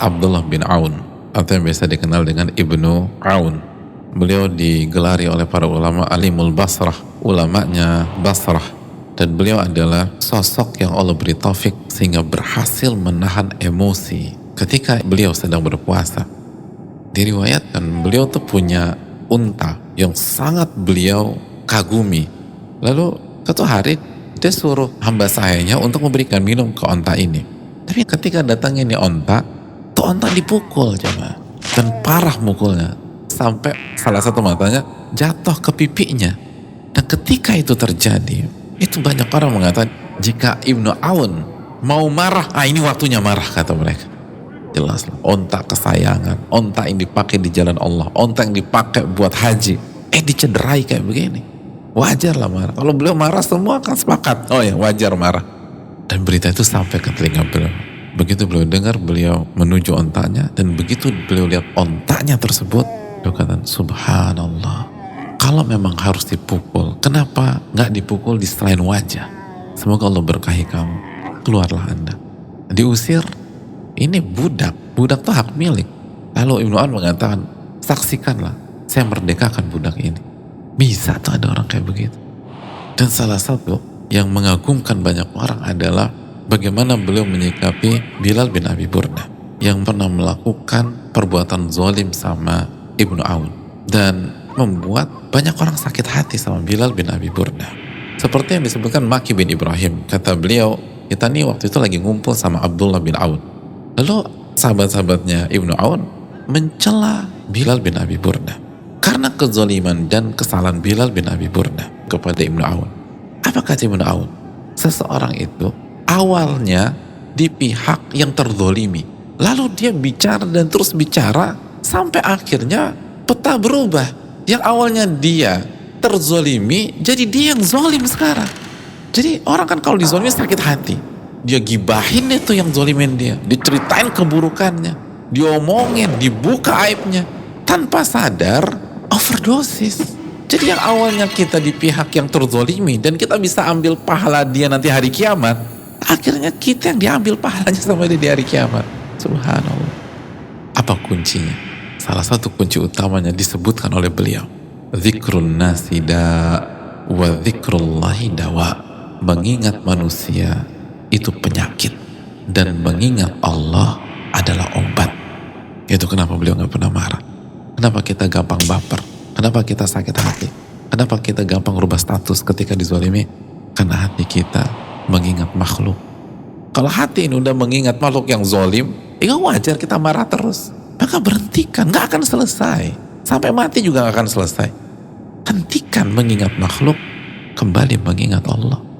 Abdullah bin Aun, atau yang biasa dikenal dengan Ibnu Aun. Beliau digelari oleh para ulama alimul Basrah, ulamanya Basrah, dan beliau adalah sosok yang Allah beri taufik sehingga berhasil menahan emosi ketika beliau sedang berpuasa. Diriwayatkan beliau tuh punya unta yang sangat beliau kagumi. Lalu suatu hari dia suruh hamba sahaya untuk memberikan minum ke onta ini. Tapi ketika datangnya ini onta, tuh onta dipukul jemaah, dan parah mukulnya sampai salah satu matanya jatuh ke pipinya. Dan ketika itu terjadi, itu banyak orang mengatakan jika Ibnu Aun mau marah, ini waktunya marah, kata mereka. Jelas lah, onta kesayangan, onta yang dipakai di jalan Allah, onta yang dipakai buat haji, dicederai kayak begini. Wajar lah marah. Kalau beliau marah semua akan sepakat, oh ya wajar marah. Dan berita itu sampai ke telinga beliau. Begitu beliau dengar, beliau menuju ontanya, dan begitu beliau lihat ontanya tersebut, beliau kata, subhanallah, kalau memang harus dipukul, kenapa nggak dipukul di selain wajah? Semoga Allah berkahi kamu, keluarlah anda. Diusir, ini budak tuh hak milik. Lalu Ibnu Aun mengatakan, saksikanlah, saya merdekakan budak ini. Bisa tuh ada orang kayak begitu. Dan salah satu yang mengagumkan banyak orang adalah bagaimana beliau menyikapi Bilal bin Abi Burdah yang pernah melakukan perbuatan zalim sama Ibnu Aun dan membuat banyak orang sakit hati sama Bilal bin Abi Burdah. Seperti yang disebutkan Maki bin Ibrahim, kata beliau, kita nih waktu itu lagi ngumpul sama Abdullah bin Aun. Lalu sahabat-sahabatnya Ibnu Aun mencela Bilal bin Abi Burdah karena kezaliman dan kesalahan Bilal bin Abi Burdah kepada Ibnu Aun. Apa kata Ibnu Aun? Seseorang itu awalnya di pihak yang terzolimi, lalu dia bicara dan terus bicara sampai akhirnya peta berubah. Yang awalnya dia terzolimi, jadi dia yang zolim sekarang. Jadi orang kan kalau dizolimi sakit hati, dia gibahin itu yang zolimin dia, diceritain keburukannya, diomongin, dibuka aibnya, tanpa sadar overdosis. Jadi yang awalnya kita di pihak yang terzolimi dan kita bisa ambil pahala dia nanti hari kiamat, akhirnya kita yang diambil pahalanya sama dia di hari kiamat. Subhanallah. Apa kuncinya? Salah satu kunci utamanya disebutkan oleh beliau, dzikrun nasi da wa dzikrullahi dawa. Mengingat manusia itu penyakit dan mengingat Allah adalah obat. Itu kenapa beliau gak pernah marah. Kenapa kita gampang baper? Kenapa kita sakit hati? Kenapa kita gampang rubah status ketika dizalimi? Karena hati kita mengingat makhluk. Kalau hati ini udah mengingat makhluk yang zalim, wajar kita marah terus. Maka berhentikan, gak akan selesai. Sampai mati juga gak akan selesai. Hentikan mengingat makhluk, kembali mengingat Allah.